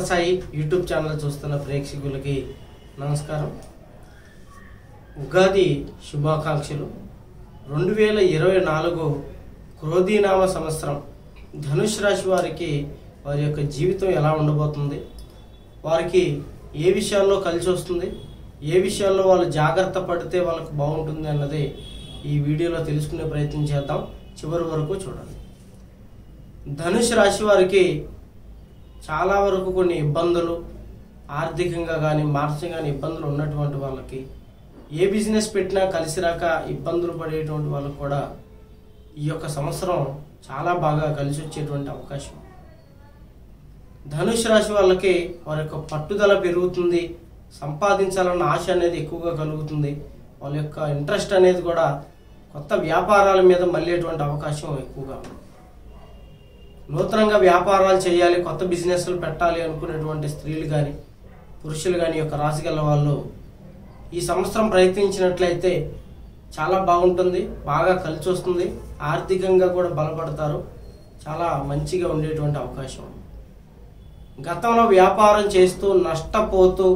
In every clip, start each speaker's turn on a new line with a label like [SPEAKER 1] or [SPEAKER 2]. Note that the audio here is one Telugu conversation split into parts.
[SPEAKER 1] సాయి యూట్యూబ్ ఛానల్ చూస్తున్న ప్రేక్షకులకి నమస్కారం. ఉగాది శుభాకాంక్షలు. 2024 క్రోధీనామ సంవత్సరం ధనుష్ రాశి వారికి వారి యొక్క జీవితం ఎలా ఉండబోతుంది, వారికి ఏ విషయాల్లో కలిసి వస్తుంది, ఏ విషయాల్లో వాళ్ళు జాగ్రత్త పడితే వాళ్ళకు బాగుంటుంది అన్నది ఈ వీడియోలో తెలుసుకునే ప్రయత్నం చేద్దాం. చివరి వరకు చూడండి. ధనుష్ రాశి వారికి చాలా వరకు కొన్ని ఇబ్బందులు, ఆర్థికంగా కానీ మానసికంగా కానీ ఇబ్బందులు ఉన్నటువంటి వాళ్ళకి, ఏ బిజినెస్ పెట్టినా కలిసి రాక ఇబ్బందులు పడేటువంటి వాళ్ళకు కూడా ఈ యొక్క సంవత్సరం చాలా బాగా కలిసి వచ్చేటువంటి అవకాశం. ధనుష్ రాశి వాళ్ళకి వారి యొక్క పట్టుదల పెరుగుతుంది, సంపాదించాలన్న ఆశ అనేది ఎక్కువగా కలుగుతుంది. వాళ్ళ యొక్క ఇంట్రెస్ట్ అనేది కూడా కొత్త వ్యాపారాల మీద మళ్ళేటువంటి అవకాశం ఎక్కువగా ఉంది. నూతనంగా వ్యాపారాలు చేయాలి, కొత్త బిజినెస్లు పెట్టాలి అనుకునేటువంటి స్త్రీలు కానీ పురుషులు కానీ యొక్క రాశి గల వాళ్ళు ఈ సంవత్సరం ప్రయత్నించినట్లయితే చాలా బాగుంటుంది, బాగా కలిసి వస్తుంది. ఆర్థికంగా కూడా బలపడతారు, చాలా మంచిగా ఉండేటువంటి అవకాశం. గతంలో వ్యాపారం చేస్తూ నష్టపోతూ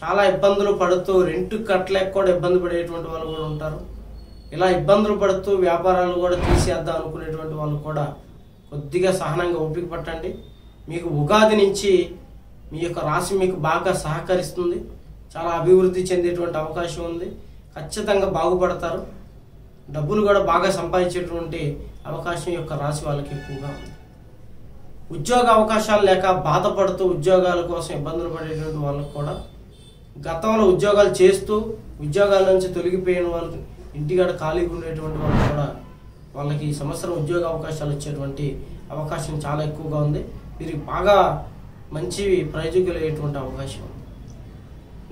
[SPEAKER 1] చాలా ఇబ్బందులు పడుతూ రెంట్ కట్టలేక కూడా ఇబ్బంది పడేటువంటి వాళ్ళు కూడా ఉంటారు. ఇలా ఇబ్బందులు పడుతూ వ్యాపారాలు కూడా తీసేద్దాం అనుకునేటువంటి వాళ్ళు కూడా కొద్దిగా సహనంగా ఓపిక పట్టండి. మీకు ఉగాది నుంచి మీ యొక్క రాశి మీకు బాగా సహకరిస్తుంది, చాలా అభివృద్ధి చెందేటువంటి అవకాశం ఉంది. ఖచ్చితంగా బాగుపడతారు, డబ్బులు కూడా బాగా సంపాదించేటువంటి అవకాశం యొక్క రాశి వాళ్ళకి ఎక్కువగా ఉంది. ఉద్యోగ అవకాశాలు లేక బాధపడుతూ ఉద్యోగాల కోసం ఇబ్బందులు పడేటువంటి వాళ్ళకు కూడా, గతంలో ఉద్యోగాలు చేస్తూ ఉద్యోగాల నుంచి తొలగిపోయిన వాళ్ళు, ఇంటికాడ ఖాళీగా ఉండేటువంటి వాళ్ళు కూడా వాళ్ళకి ఈ సంవత్సరం ఉద్యోగ అవకాశాలు వచ్చేటువంటి అవకాశం చాలా ఎక్కువగా ఉంది. వీరికి బాగా మంచి ప్రయోజకులయ్యేటువంటి అవకాశం ఉంది.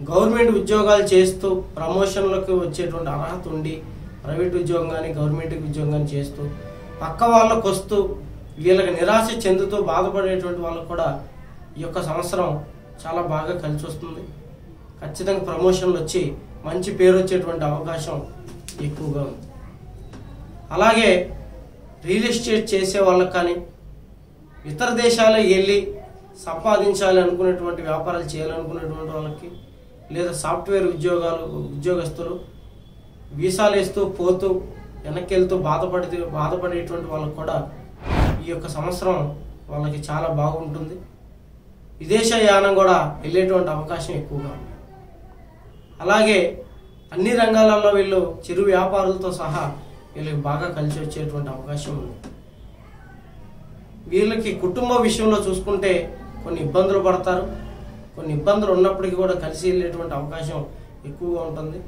[SPEAKER 1] గవర్నమెంట్ ఉద్యోగాలు చేస్తూ ప్రమోషన్లకు వచ్చేటువంటి అర్హత ఉండి ప్రైవేట్ ఉద్యోగం కానీ గవర్నమెంట్ ఉద్యోగం కానీ చేస్తూ పక్క వాళ్ళకు వస్తూ వీళ్ళకి నిరాశ చెందుతూ బాధపడేటువంటి వాళ్ళకు కూడా ఈ యొక్క సంవత్సరం చాలా బాగా కలిసి వస్తుంది. ఖచ్చితంగా ప్రమోషన్లు వచ్చి మంచి పేరు వచ్చేటువంటి అవకాశం ఎక్కువగా ఉంది. అలాగే రియల్ ఎస్టేట్ చేసే వాళ్ళకి కానీ, ఇతర దేశాలకు వెళ్ళి సంపాదించాలి అనుకునేటువంటి వ్యాపారాలు చేయాలనుకునేటువంటి వాళ్ళకి, లేదా సాఫ్ట్వేర్ ఉద్యోగస్తులు వీసాలు వేస్తూ పోతూ వెనక్కి వెళ్తూ బాధపడేటువంటి వాళ్ళకు కూడా ఈ యొక్క సంవత్సరం వాళ్ళకి చాలా బాగుంటుంది. విదేశయానం కూడా వెళ్ళేటువంటి అవకాశం ఎక్కువగా ఉంది. అలాగే అన్ని రంగాలలో వీళ్ళు చిరు వ్యాపారులతో సహా వీళ్ళకి బాగా కలిసి వచ్చేటువంటి అవకాశం ఉంది. వీళ్ళకి కుటుంబ విషయంలో చూసుకుంటే కొన్ని ఇబ్బందులు పడతారు, కొన్ని ఇబ్బందులు ఉన్నప్పటికీ కూడా కలిసి వెళ్ళేటువంటి అవకాశం ఎక్కువగా ఉంటుంది.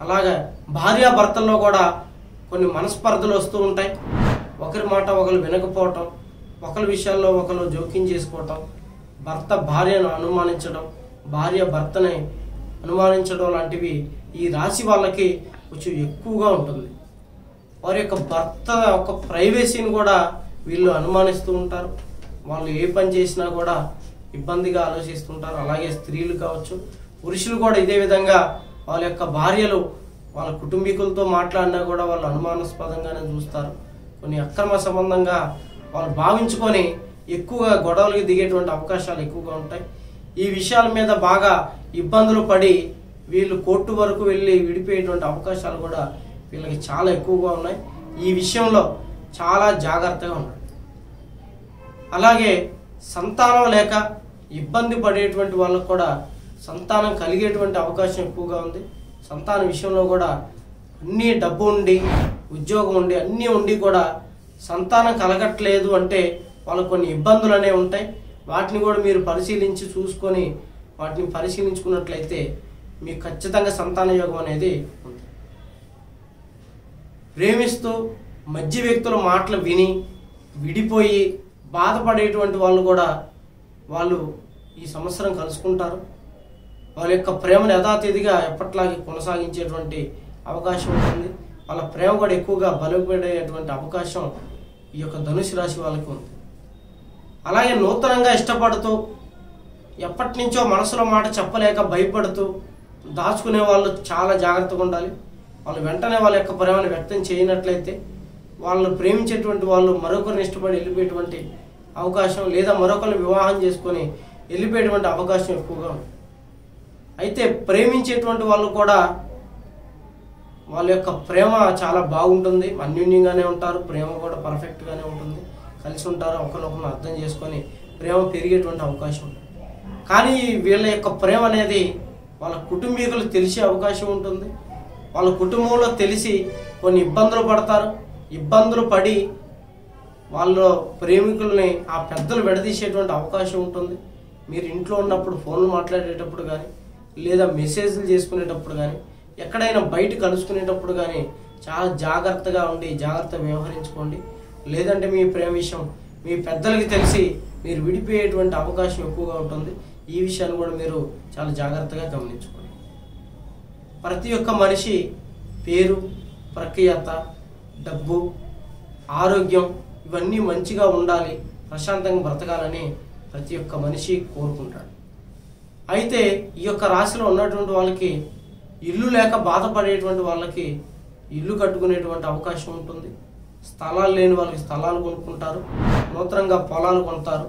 [SPEAKER 1] అలాగే భార్యాభర్తల్లో కూడా కొన్ని మనస్పర్ధలు వస్తూ ఉంటాయి. ఒకరి మాట ఒకరు వినకపోవటం, ఒకరి విషయాల్లో ఒకరు జోక్యం చేసుకోవటం, భర్త భార్యను అనుమానించడం, భార్య భర్తని అనుమానించడం లాంటివి ఈ రాశి వాళ్ళకి కొంచెం ఎక్కువగా ఉంటుంది. వారి యొక్క భర్త యొక్క ప్రైవసీని కూడా వీళ్ళు అనుమానిస్తూ ఉంటారు. వాళ్ళు ఏ పని చేసినా కూడా ఇబ్బందిగా ఆలోచిస్తుంటారు. అలాగే స్త్రీలు కావచ్చు, పురుషులు కూడా ఇదే విధంగా వాళ్ళ యొక్క భార్యలు వాళ్ళ కుటుంబీకులతో మాట్లాడినా కూడా వాళ్ళు అనుమానాస్పదంగానే చూస్తారు. కొన్ని అక్రమ సంబంధంగా వాళ్ళు భావించుకొని ఎక్కువగా గొడవలకి దిగేటువంటి అవకాశాలు ఎక్కువగా ఉంటాయి. ఈ విషయాల మీద బాగా ఇబ్బందులు పడి వీళ్ళు కోర్టు వరకు వెళ్ళి విడిపోయేటువంటి అవకాశాలు కూడా వీళ్ళకి చాలా ఎక్కువగా ఉన్నాయి. ఈ విషయంలో చాలా జాగ్రత్తగా ఉన్నారు. అలాగే సంతానం లేక ఇబ్బంది పడేటువంటి వాళ్ళకు కూడా సంతానం కలిగేటువంటి అవకాశం ఎక్కువగా ఉంది. సంతాన విషయంలో కూడా అన్ని డబ్బు ఉండి ఉద్యోగం ఉండి అన్నీ ఉండి కూడా సంతానం కలగట్లేదు అంటే వాళ్ళకు కొన్ని ఇబ్బందులు అనేవి ఉంటాయి. వాటిని కూడా మీరు పరిశీలించి చూసుకొని వాటిని పరిశీలించుకున్నట్లయితే మీకు ఖచ్చితంగా సంతాన యోగం అనేది ఉంది. ప్రేమిస్తూ మధ్య వ్యక్తుల మాటలు విని విడిపోయి బాధపడేటువంటి వాళ్ళు కూడా వాళ్ళు ఈ సంవత్సరం కలుసుకుంటారు. వాళ్ళ యొక్క ప్రేమను యథాతిథిగా ఎప్పట్లాగే కొనసాగించేటువంటి అవకాశం ఉంటుంది. వాళ్ళ ప్రేమ కూడా ఎక్కువగా బలపడేటువంటి అవకాశం ఈ యొక్క ధనుసు రాశి వాళ్ళకి ఉంది. అలాగే నూతనంగా ఇష్టపడుతూ ఎప్పటి నుంచో మనసులో మాట చెప్పలేక భయపడుతూ దాచుకునే వాళ్ళు చాలా జాగ్రత్తగా ఉండాలి. వాళ్ళు వెంటనే వాళ్ళ యొక్క ప్రేమను వ్యక్తం చేయనట్లయితే వాళ్ళు ప్రేమించేటువంటి వాళ్ళు మరొకరిని ఇష్టపడి వెళ్ళిపోయేటువంటి అవకాశం, లేదా మరొకరిని వివాహం చేసుకొని వెళ్ళిపోయేటువంటి అవకాశం ఎక్కువగా ఉంది. అయితే ప్రేమించేటువంటి వాళ్ళు కూడా వాళ్ళ యొక్క ప్రేమ చాలా బాగుంటుంది, అన్యోన్యంగానే ఉంటారు, ప్రేమ కూడా పర్ఫెక్ట్గానే ఉంటుంది, కలిసి ఉంటారు, ఒకరినొకరిని అర్థం చేసుకొని ప్రేమ పెరిగేటువంటి అవకాశం ఉంటుంది. కానీ వీళ్ళ యొక్క ప్రేమ అనేది వాళ్ళ కుటుంబీకులు తెలిసే అవకాశం ఉంటుంది. వాళ్ళ కుటుంబంలో తెలిసి కొన్ని ఇబ్బందులు పడతారు. ఇబ్బందులు పడి వాళ్ళ ప్రేమికుల్ని ఆ పెద్దలు విడదీసేటువంటి అవకాశం ఉంటుంది. మీరు ఇంట్లో ఉన్నప్పుడు ఫోన్లు మాట్లాడేటప్పుడు కానీ, లేదా మెసేజ్లు చేసుకునేటప్పుడు కానీ, ఎక్కడైనా బయట కలుసుకునేటప్పుడు కానీ చాలా జాగ్రత్తగా ఉండి జాగ్రత్తగా వ్యవహరించుకోండి. లేదంటే మీ ప్రేమ విషయం మీ పెద్దలకి తెలిసి మీరు విడిపోయేటువంటి అవకాశం ఎక్కువగా ఉంటుంది. ఈ విషయాన్ని కూడా మీరు చాలా జాగ్రత్తగా గమనించుకోండి. ప్రతి ఒక్క మనిషి పేరు, ప్రఖ్యాత, డబ్బు, ఆరోగ్యం ఇవన్నీ మంచిగా ఉండాలి, ప్రశాంతంగా బ్రతకాలని ప్రతి ఒక్క మనిషి కోరుకుంటాడు. అయితే ఈ యొక్క రాశిలో ఉన్నటువంటి వాళ్ళకి ఇల్లు లేక బాధపడేటువంటి వాళ్ళకి ఇల్లు కట్టుకునేటువంటి అవకాశం ఉంటుంది. స్థలాలు లేని వాళ్ళకి స్థలాలు కొనుక్కుంటారు, నూతనంగా పొలాలు కొంటారు.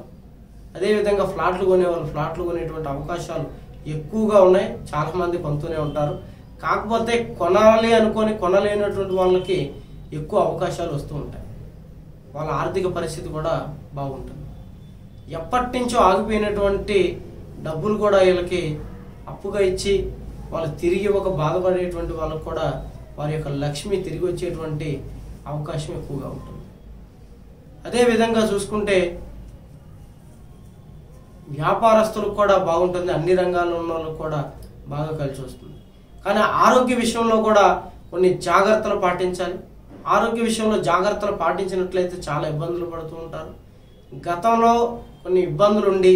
[SPEAKER 1] అదేవిధంగా ఫ్లాట్లు కొనే వాళ్ళు ఫ్లాట్లు కొనేటువంటి అవకాశాలు ఎక్కువగా ఉన్నాయి. చాలామంది కొంటూనే ఉంటారు. కాకపోతే కొనాలి అనుకొని కొనలేనటువంటి వాళ్ళకి ఎక్కువ అవకాశాలు వస్తూ ఉంటాయి. వాళ్ళ ఆర్థిక పరిస్థితి కూడా బాగుంటుంది. ఎప్పటి నుంచో ఆగిపోయినటువంటి డబ్బులు కూడా వీళ్ళకి అప్పుగా ఇచ్చి వాళ్ళు తిరిగి ఒక బాధపడేటువంటి వాళ్ళకు కూడా వారి యొక్క లక్ష్మి తిరిగి వచ్చేటువంటి అవకాశం ఎక్కువగా ఉంటుంది. అదేవిధంగా చూసుకుంటే వ్యాపారస్తులకు కూడా బాగుంటుంది. అన్ని రంగాల్లో ఉన్న వాళ్ళకు కూడా బాగా కలిసి వస్తుంది. కానీ ఆరోగ్య విషయంలో కూడా కొన్ని జాగ్రత్తలు పాటించాలి. ఆరోగ్య విషయంలో జాగ్రత్తలు పాటించినట్లయితే చాలా ఇబ్బందులు పడుతూ ఉంటారు. గతంలో కొన్ని ఇబ్బందులు ఉండి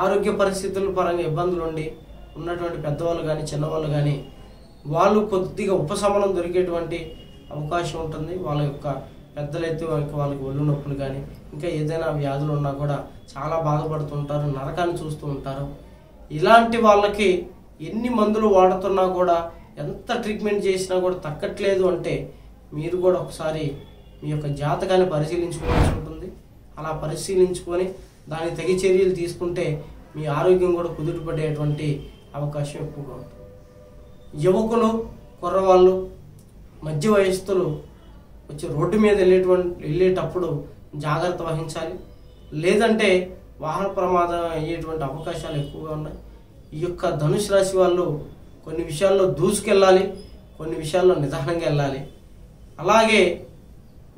[SPEAKER 1] ఆరోగ్య పరిస్థితుల పరంగా ఇబ్బందులు ఉండి ఉన్నటువంటి పెద్దవాళ్ళు కానీ చిన్నవాళ్ళు కానీ వాళ్ళు కొద్దిగా ఉపశమనం దొరికేటువంటి అవకాశం ఉంటుంది. వాళ్ళ యొక్క పెద్దలైతే వాళ్ళకి ఒళ్ళు నొప్పులు కానీ ఇంకా ఏదైనా వ్యాధులు ఉన్నా కూడా చాలా బాధపడుతుంటారు, నరకాన్ని చూస్తూ ఉంటారు. ఇలాంటి వాళ్ళకి ఎన్ని మందులు వాడుతున్నా కూడా ఎంత ట్రీట్మెంట్ చేసినా కూడా తగ్గట్లేదు అంటే మీరు కూడా ఒకసారి మీ యొక్క జాతకాన్ని పరిశీలించుకోవాల్సి ఉంటుంది. అలా పరిశీలించుకొని దానికి తగి చర్యలు తీసుకుంటే మీ ఆరోగ్యం కూడా కుదుటపడేటువంటి అవకాశం ఎక్కువగా ఉంటుంది. యువకులు, కుర్రవాళ్ళు, మధ్య వయస్సులు వచ్చి రోడ్డు మీద వెళ్ళేటప్పుడు జాగ్రత్త వహించాలి. లేదంటే వాహన ప్రమాదం అయ్యేటువంటి అవకాశాలు ఎక్కువగా ఉన్నాయి. ఈ యొక్క ధనుసు రాశి వాళ్ళు కొన్ని విషయాల్లో దూసుకెళ్ళాలి, కొన్ని విషయాల్లో నిదానంగా వెళ్ళాలి. అలాగే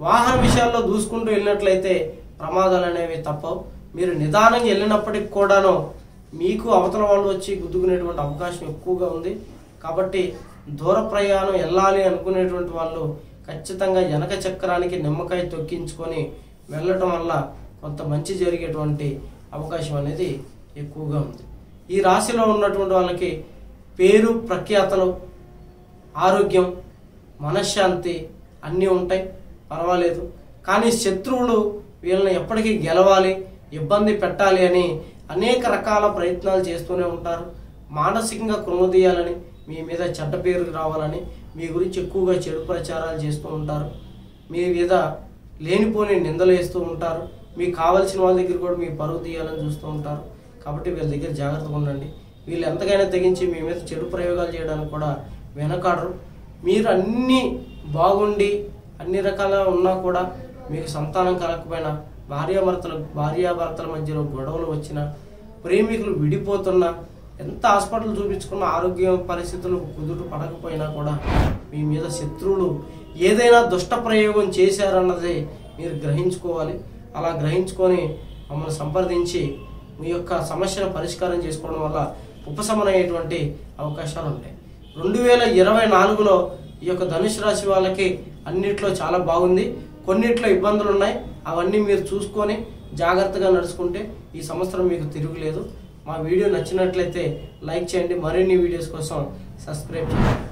[SPEAKER 1] వాహన విషయాల్లో దూసుకుంటూ వెళ్ళినట్లయితే ప్రమాదాలు అనేవి తప్పవు. మీరు నిదానంగా వెళ్ళినప్పటికి కూడాను మీకు అవతల వాళ్ళు వచ్చి గుద్దుకునేటువంటి అవకాశం ఎక్కువగా ఉంది. కాబట్టి దూర ప్రయాణం వెళ్ళాలి అనుకునేటువంటి వాళ్ళు ఖచ్చితంగా వెనక చక్రానికి నిమ్మకాయ తొక్కించుకొని వెళ్ళటం వల్ల కొంత మంచి జరిగేటువంటి అవకాశం అనేది ఎక్కువగా ఉంది. ఈ రాశిలో ఉన్నటువంటి వాళ్ళకి పేరు, ప్రఖ్యాతలు, ఆరోగ్యం, మనశ్శాంతి అన్నీ ఉంటాయి, పర్వాలేదు. కానీ శత్రువులు వీళ్ళని ఎప్పటికీ గెలవాలి, ఇబ్బంది పెట్టాలి అని అనేక రకాల ప్రయత్నాలు చేస్తూనే ఉంటారు. మానసికంగా కృంగదీయాలని, మీ మీద చెడ్డ పేరు రావాలని మీ గురించి ఎక్కువగా చెడు ప్రచారాలు చేస్తూ ఉంటారు. మీ మీద లేనిపోని నిందలు వేస్తూ ఉంటారు. మీకు కావాల్సిన వాళ్ళ దగ్గర కూడా మీ పరువు తీయాలని చూస్తూ ఉంటారు. కాబట్టి వీళ్ళ దగ్గర జాగ్రత్తగా ఉండండి. వీళ్ళు ఎంతకైనా తెగించి మీ మీద చెడు ప్రయోగాలు చేయడానికి కూడా వెనకాడరు. మీరు అన్నీ బాగుండి అన్ని రకాల ఉన్నా కూడా మీకు సంతానం కలగకపోయినా, భార్యాభర్తల మధ్యలో గొడవలు వచ్చినా, ప్రేమికులు విడిపోతున్నా, ఎంత హాస్పిటల్ చూపించుకున్న ఆరోగ్య పరిస్థితులు కుదుట పడకపోయినా కూడా మీ మీద శత్రువులు ఏదైనా దుష్ట ప్రయోగం చేశారన్నది మీరు గ్రహించుకోవాలి. అలా గ్రహించుకొని మమ్మల్ని సంప్రదించి మీ యొక్క సమస్యను పరిష్కారం చేసుకోవడం వల్ల ఉపశమనమయ్యేటువంటి అవకాశాలు ఉంటాయి. 2024లో ఈ యొక్క ధనుసు రాశి వాళ్ళకి అన్నిట్లో చాలా బాగుంది. కొన్నిట్లో ఇబ్బందులు ఉన్నాయి. అవన్నీ మీరు చూసుకొని జాగ్రత్తగా నడుచుకుంటే ఈ సంవత్సరం మీకు తిరుగులేదు. మా వీడియో నచ్చినట్లయితే లైక్ చేయండి. మరిన్ని వీడియోస్ కోసం సబ్స్క్రైబ్ చేయండి.